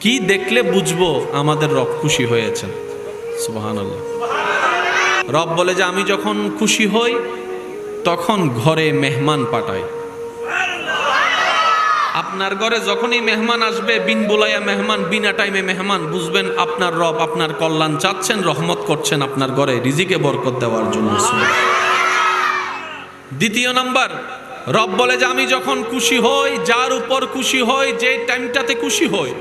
কি দেখলে বুঝবো আমাদের রব খুশি হয়েছেন? সুবহানাল্লাহ। রব বলে যে আমি যখন খুশি হই তখন ঘরে মেহমান পাঠাই। আপনার ঘরে যখনই মেহমান আসবে, বিন বুলাইয়া মেহমান, বিনা টাইমে মেহমান, বুঝবেন আপনার রব আপনার কল্যাণ চাচ্ছেন, রহমত করছেন আপনার ঘরে রিজিকে বরকত দেওয়ার জন্য। দ্বিতীয় নাম্বার, রব বলে যে আমি যখন খুশি হই, যার উপর খুশি হই, যে টাইমটাতে খুশি হই,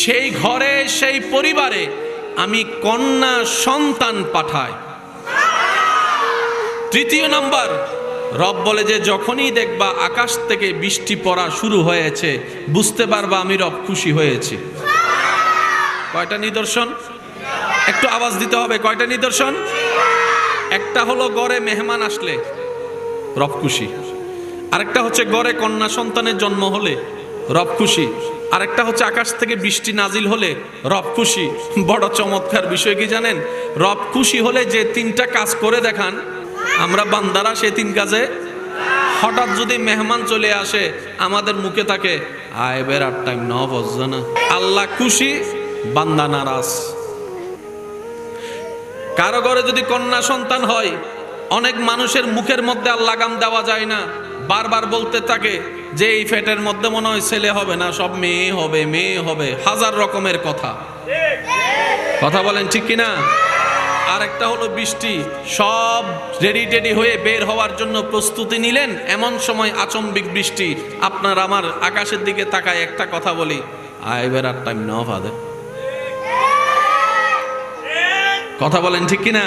সেই ঘরে সেই পরিবারে আমি কন্যা সন্তান পাঠাই। তৃতীয় নাম্বার, রব বলে যে যখনই দেখবা আকাশ থেকে বৃষ্টি পড়া শুরু হয়েছে, বুঝতে পারবা আমি রব খুশি হয়েছি। কয়টা নিদর্শন? একটু আওয়াজ দিতে হবে। কয়টা নিদর্শন? একটা হলো ঘরে মেহমান আসলে রব খুশি, আরেকটা হচ্ছে ঘরে কন্যা সন্তানের জন্ম হলে রব খুশি, আরেকটা হচ্ছে আকাশ থেকে বৃষ্টি নাজিল হলে রব খুশি। বড় চমৎকার বিষয় কি জানেন? রব খুশি হলে যে তিনটা কাজ করে দেখান আমরা বান্দারা, সেই তিন কাজে হঠাৎ যদি মেহমান চলে আসে আমাদের মুখে থাকে আয় বেড়ার টাইম ন বসছে না। আল্লাহ খুশি, বান্দা নারাজ। কারো ঘরে যদি কন্যা সন্তান হয়, অনেক মানুষের মুখের মধ্যে আর লাগাম দেওয়া যায় না, বারবার বলতে থাকে যে এই ফেটের মধ্যে মনে হয় ছেলে হবে না, সব মেয়ে হবে, মেয়ে হবে, হাজার রকমের কথা। কথা বলেন ঠিক কিনা? আরেকটা হলো বৃষ্টি, সব রেডি হয়ে বের হওয়ার জন্য প্রস্তুতি নিলেন, এমন সময় আচম্বিক বৃষ্টি। আপনার আমার আকাশের দিকে তাকায় একটা কথা বলি, আয় বেড়ার টাইম না ফাদে। কথা বলেন ঠিক কিনা?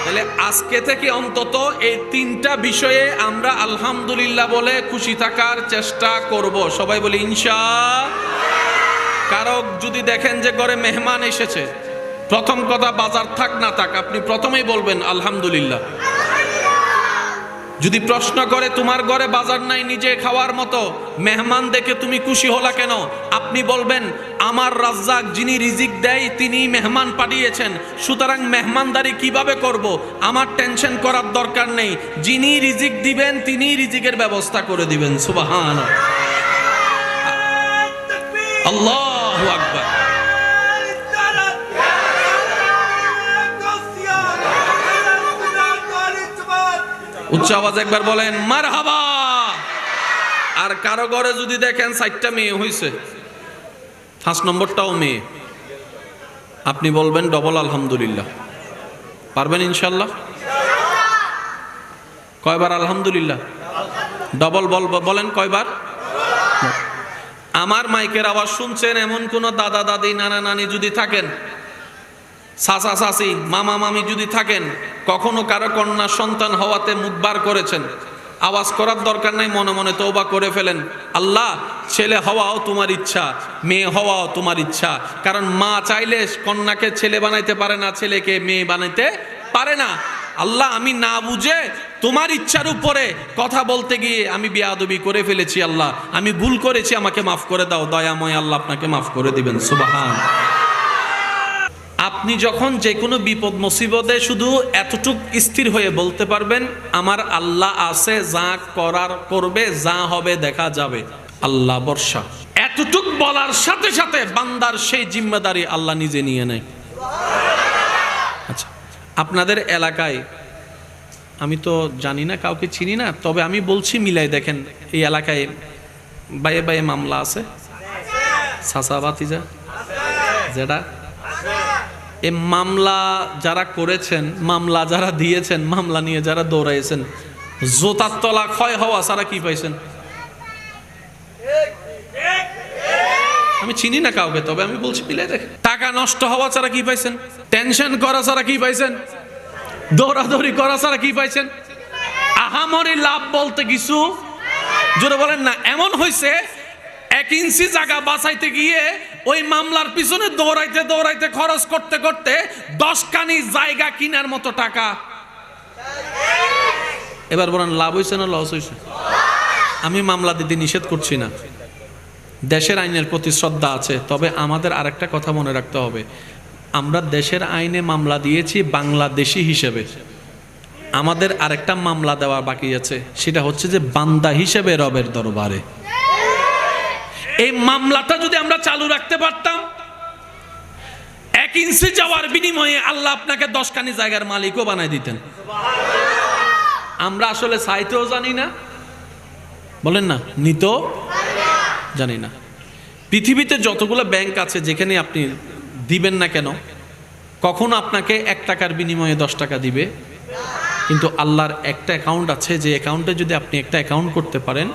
তাহলে আজকে থেকে অন্তত এই তিনটা বিষয়ে আমরা আলহামদুলিল্লাহ বলে খুশি থাকার চেষ্টা করব। সবাই বলি ইনশাআল্লাহ। কারো যদি দেখেন যে ঘরে মেহমান এসেছে, প্রথম কথা বাজার থাক না থাক, আপনি প্রথমেই বলবেন আলহামদুলিল্লাহ। যদি প্রশ্ন করে তোমার ঘরে বাজার নাই নিজে খাওয়ার মতো, মেহমান দেখে তুমি খুশি হলা কেন, আপনি বলবেন আমার রাজ্জাক যিনি রিজিক দেয় তিনি মেহমান পাঠিয়েছেন, সুতরাং মেহমানদারি কিভাবে করব আমার টেনশন করার দরকার নেই, যিনি রিজিক দিবেন তিনি রিজিকের ব্যবস্থা করে দিবেন। সুবহানাল্লাহ, আল্লাহু আকবার। উচ্চ আওয়াজ একবার বলেন মারহাবা। আর কারো ঘরে যদি দেখেন 4টা মেয়ে হয়েছে, 5 নম্বরটাও মেয়ে, আপনি বলবেন ডবল আলহামদুলিল্লাহ। পারবেন ইনশাল্লাহ? কয়বার আলহামদুলিল্লাহ? ডবল বলেন কয়বার? আমার মাইকের আওয়াজ শুনছেন এমন কোন দাদা দাদি নানা নানি যদি থাকেন, চাচা চাচি মামা মামি যদি থাকেন, কখনো কারো কন্যা সন্তান হওয়াতে মুখ বার করেছেন, আওয়াজ করার দরকার নাই, মনে মনে তওবা করে ফেলেন, আল্লাহ ছেলে হওয়াও তোমার ইচ্ছা, মেয়ে হওয়াও তোমার ইচ্ছা। কারণ মা চাইলে কন্যাকে ছেলে বানাইতে পারে না, ছেলেকে মেয়ে বানাইতে পারে না। আল্লাহ আমি না বুঝে তোমার ইচ্ছার উপরে কথা বলতে গিয়ে আমি বেয়াদবি করে ফেলেছি, আল্লাহ আমি ভুল করেছি, আমাকে মাফ করে দাও। দয়াময় আল্লাহ আপনাকে মাফ করে দিবেন। সুবহান। আপনি যখন যে কোনো বিপদ মুসিবতে শুধু এতটুক স্থির হয়ে বলতে পারবেন আমার আল্লাহ আছে, যা করার করবে, যা হবে দেখা যাবে, আল্লাহ ভরসা। এতটুক বলার সাথে সাথে বান্দার সেই জিম্মেদারি আল্লাহ নিজে নিয়ে নেয়। আচ্ছা, আপনাদের এলাকায় আমি তো জানি না, কাউকে চিনি না, তবে আমি বলছি মিলাই দেখেন, এই এলাকায় বাইয়ে বাইয়ে মামলা আছে, চাচা ভাতিজা যেটা, এই মামলা যারা করেছেন, মামলা যারা দিয়েছেন, মামলা নিয়ে যারা দৌড়াইছেন, জোতার তলা ক্ষয় হওয়া ছাড়া কি পাইছেন? আমি চিনি না কাউকে, তবে আমি বলছি মিলাই দেখেন, টাকা নষ্ট হওয়া ছাড়া কি পাইছেন? টেনশন করা ছাড়া কি পাইছেন? দৌড়াদৌড়ি করা ছাড়া কি পাইছেন? আহামরি লাভ বলতে কিছু জোরে বলেন না। এমন হয়েছে 1 ইঞ্চি জায়গা বাঁচাইতে গিয়ে ওই মামলার পিছনে দৌড়াইতে দৌড়াইতে খরচ করতে করতে 10 কানি জায়গা কিনার মতো টাকা। এবার বলেন লাভ হয়েছে না লস হয়েছে? আমি মামলা দিতে নিষেধ করছি না, দেশের আইনের প্রতি শ্রদ্ধা আছে, তবে আমাদের আরেকটা কথা মনে রাখতে হবে, আমরা দেশের আইনে মামলা দিয়েছি বাংলাদেশি হিসেবে, আমাদের আরেকটা মামলা দেওয়া বাকি আছে, সেটা হচ্ছে যে বান্দা হিসেবে রবের দরবারে। এই মামলাটা যদি আমরা চালু রাখতে পারতাম, 1 ইঞ্চি যাওয়ার বিনিময়ে আল্লাহ আপনাকে 10 খানি জায়গার মালিকও বানাই দিতেন। আমরা আসলে চাইতেও জানি না, বলেন না, নিতেও জানি না। পৃথিবীতে যতগুলো ব্যাংক আছে যেখানে আপনি দিবেন না কেন, কখনো আপনাকে 1 টাকার বিনিময়ে 10 টাকা দিবে, কিন্তু আল্লাহর একটা অ্যাকাউন্ট আছে, যে অ্যাকাউন্টে যদি আপনি একটা অ্যাকাউন্ট করতে পারেন,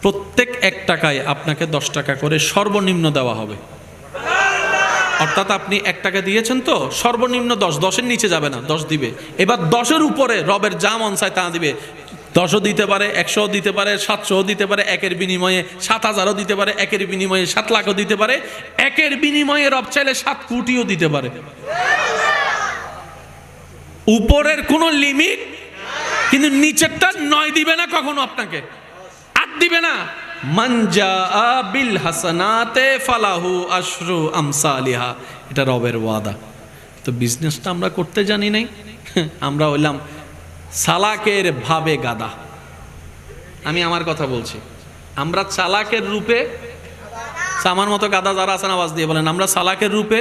প্রত্যেক 1 টাকায় আপনাকে 10 টাকা করে সর্বনিম্ন দেওয়া হবে। অর্থাৎ আপনি 1 টাকা দিয়েছেন তো, সর্বনিম্ন 10, 10-এর নিচে যাবে না, 10 দিবে। এবার 10-এর উপরে রবের যা মন চায় তা দিবে। 10ও দিতে পারে, 100ও দিতে পারে, 700ও দিতে পারে, 1-এর বিনিময়ে 7,000ও দিতে পারে, 1-এর বিনিময়ে 7 লাখও দিতে পারে, 1-এর বিনিময়ে রব চাইলে 7 কোটিও দিতে পারে। উপরের কোনো লিমিট, কিন্তু নিচেরটা 9 দিবে না কখনো, আপনাকে 8 দিবে না। মানজা বিল হাসানাতে ফালাহু আশরু আমসালিহা, এটা রবের ওয়াদা। তো বিজনেসটা আমরা করতে জানি নাই, আমরা হইলাম চালাকের ভাবে গাদা। আমি আমার কথা বলছি, আমরা চালাকের রূপে, আমার মতো গাদা যারা আছেন আওয়াজ দিয়ে বলেন, আমরা চালাকের রূপে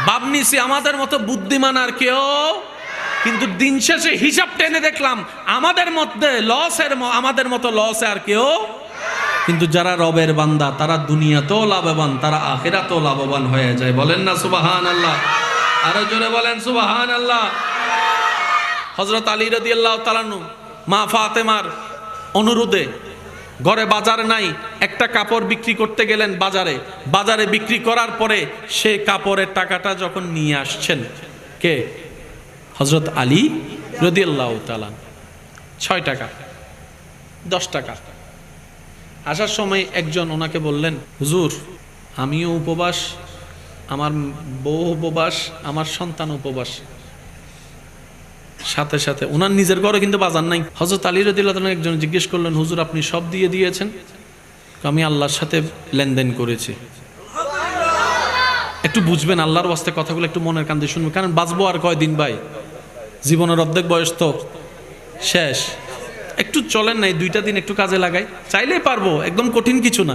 ভাবনিছি আমাদের মতো বুদ্ধিমান আর কেউ। কিন্তু দিন শেষে হিসাব টেনে দেখলাম আমাদের মধ্যে আমাদের মতো লসে আর কেউ। কিন্তু যারা রবের বান্দা তারা দুনিয়াতেও লাভবান, তারা আখিরাতেও লাভবান হয়ে যায়। বলেন না সুবহানাল্লাহ, আরো জোরে বলেন সুবহানাল্লাহ। হযরত আলী রাদিয়াল্লাহু তাআলা আনহু মা ফাতেমার অনুরোধে, ঘরে বাজার নাই, একটা কাপড় বিক্রি করতে গেলেন বাজারে বিক্রি করার পরে সেই কাপড়ের টাকাটা যখন নিয়ে আসছেন, কে? হযরত আলী রাদিয়াল্লাহু তাআলা। 6 টাকা, 10 টাকা। আসার সময় একজন ওনাকে বললেন, হুজুর আমিও উপবাস, আমার বউ উপবাস, আমার সন্তান উপবাস, সাথে সাথে ওনার নিজের ঘরে কিন্তু বাজার নাই। হযরত আলী রাদিয়াল্লাহু তাআলা একজন জিজ্ঞেস করলেন, হুজুর আপনি সব দিয়ে দিয়েছেন? আমি আল্লাহর সাথে লেনদেন করেছি। একটু বুঝবেন, আল্লাহর ওয়াস্তে কথাগুলো একটু মনের কান দিয়ে শুনবেন, কারণ বাঁচবো আর কয়দিন ভাই, জীবনের অর্ধেক বয়স তো শেষ। একটু চলেন নাই, 2টা দিন একটু কাজে লাগাই, চাইলেই পারবো, একদম কঠিন কিছু না।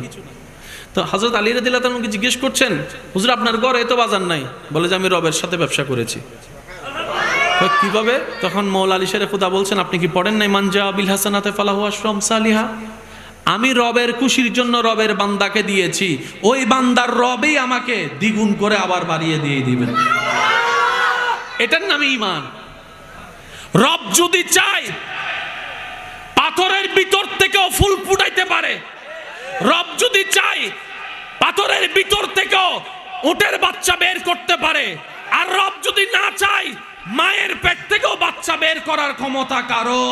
তো হযরত আলী রাদিয়াল্লাহু তাআলা আমাকে জিজ্ঞেস করছেন, হুজুর আপনার ঘরে তো বাজার নাই। বলে যে আমি রবের সাথে ব্যবসা করেছি। কিভাবে? তখন মওলা আলী শেরে খুদা বলছেন, আপনি কি পড়েন নাই মানজা বিল হাসানাতে ফালাহু আশরু আমসালিহা? আমি রবের খুশির জন্য রবের বান্দাকে দিয়েছি, ওই বান্দার রবেই আমাকে দ্বিগুণ করে আবার বাড়িয়ে দিয়ে দিবেন। এটার নামই ঈমান। রব যদি চায় পাথরের ভিতর থেকেও ফুল ফুটাইতে পারে। রব যদি চায় পাথরের ভিতর থেকেও উটের বাচ্চা বের করতে পারে। আর রব যদি না চায় মায়ের পেট থেকেও বাচ্চা বের করার ক্ষমতা কারো।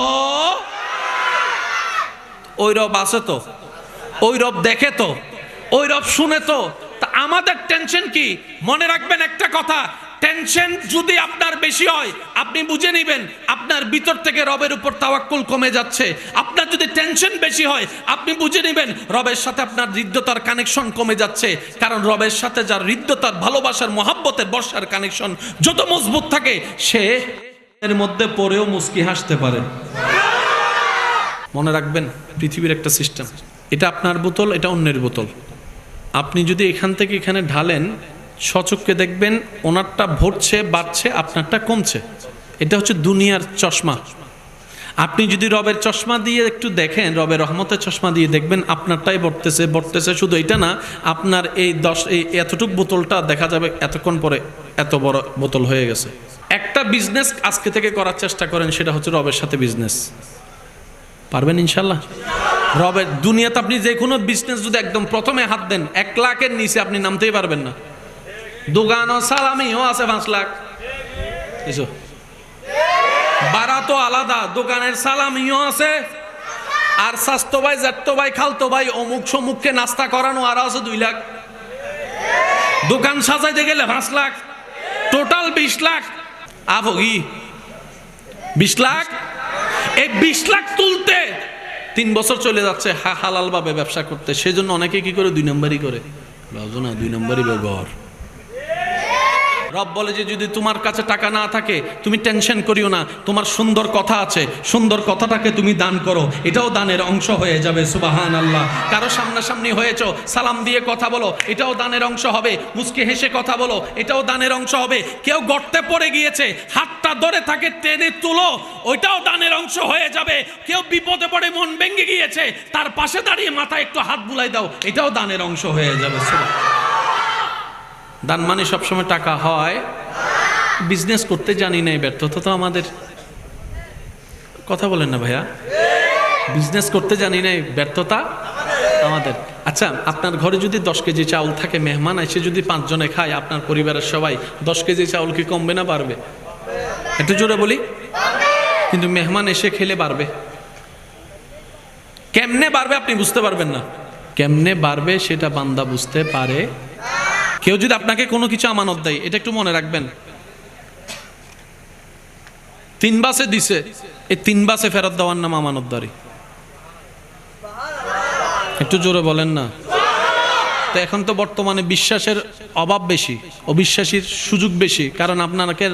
ওই রব আছে তো, ওই রব দেখে তো, ওই রব শুনে তো। তা আমাদের টেনশন কি? মনে রাখবেন একটা কথা, টেনশন যদি আপনার বেশি হয় আপনি বুঝে নেবেন আপনার ভিতর থেকে রবের উপর তাওয়াক্কুল কমে যাচ্ছে। আপনার যদি টেনশন বেশি হয় আপনি বুঝে নেবেন রবের সাথে আপনার হৃদ্যতার কানেকশন কমে যাচ্ছে। কারণ রবের সাথে যার হৃদ্যতার, ভালোবাসার, মহাব্বতের, বর্ষার কানেকশন যত মজবুত থাকে, সে এর মধ্যে পড়েও মুস্কি হাসতে পারে। মনে রাখবেন পৃথিবীর একটা সিস্টেম, এটা আপনার বোতল, এটা অন্যের বোতল। আপনি যদি এখান থেকে এখানে ঢালেন, সচক্ষে দেখবেন ওনারটা ভরছে, বাড়ছে, আপনারটা কমছে। এটা হচ্ছে দুনিয়ার চশমা। আপনি যদি রবের চশমা দিয়ে একটু দেখেন, রবের রহমতের চশমা দিয়ে দেখবেন আপনারটাই বড়তেছে। শুধু এটা না, আপনার এই এতটুক বোতলটা দেখা যাবে এতক্ষণ পরে এত বড় বোতল হয়ে গেছে। একটা বিজনেস আজকে থেকে করার চেষ্টা করেন, সেটা হচ্ছে রবের সাথে বিজনেস। পারবেন ইনশাল্লাহ? রবের দুনিয়াতে আপনি যে কোনো বিজনেস যদি একদম প্রথমে হাত দেন, 1 লাখের নিচে আপনি নামতেই পারবেন না। দোকানও সালামিও আছে 5 লাখ, এসো বাড়া তো আলাদা। দোকানের সালামিও আছে, আর স্বাস্থ্য ভাই, জ্যাঠতো ভাই, খালতো ভাই, অমুক সমুখকে নাস্তা করানো আর আছে 2 লাখ। দোকান সাজাইতে গেলে 5 লাখ, টোটাল 20 লাখ। আবগি 20 লাখ, এই 20 লাখ তুলতে 3 বছর চলে যাচ্ছে হালাল ভাবে ব্যবসা করতে। সেজন্য অনেকে কি করে 2 নম্বরই করে, 2 নম্বরই ঘর। রব বলে যে যদি তোমার কাছে টাকা না থাকে তুমি টেনশন করিও না, তোমার সুন্দর কথা আছে, সুন্দর কথাটাকে তুমি দান করো, এটাও দানের অংশ হয়ে যাবে। সুবহানাল্লাহ। কারো সামনাসামনি হয়েছো, সালাম দিয়ে কথা বলো, এটাও দানের অংশ হবে। মুচকি হেসে কথা বলো, এটাও দানের অংশ হবে। কেউ গর্তে পড়ে গিয়েছে, হাতটা ধরে তাকে টেনে তুলো, ওইটাও দানের অংশ হয়ে যাবে। কেউ বিপদে পড়ে মন ভেঙে গিয়েছে, তার পাশে দাঁড়িয়ে মাথায় একটু হাত বুলাই দাও, এটাও দানের অংশ হয়ে যাবে। দান মানে সবসময় টাকা হয়। বিজনেস করতে জানি না, ব্যর্থতা তো আমাদের। কথা বলেন না ভাইয়া, বিজনেস করতে জানি না, ব্যর্থতা আমাদের। আচ্ছা, আপনার ঘরে যদি 10 কেজি চাউল থাকে, মেহমান এসে যদি 5 জনে খায়, আপনার পরিবারের সবাই, 10 কেজি চাউল কি কমবে না বাড়বে? একটু জোরে বলি। কিন্তু মেহমান এসে খেলে বাড়বে। কেমনে বাড়বে আপনি বুঝতে পারবেন না। কেমনে বাড়বে সেটা বান্দা বুঝতে পারে। কেউ যদি আপনাকে কোনো কিছু আমানত দেয়, এটা একটু মনে রাখবেন, 3 বাসে দিছে, এই 3 বাসে ফেরত দেওয়ার নাম আমানতদারি। একটু জোরে বলেন না। তো এখন তো বর্তমানে বিশ্বাসের অভাব বেশি, অবিশ্বাসীর সুযোগ বেশি, কারণ আপনাকে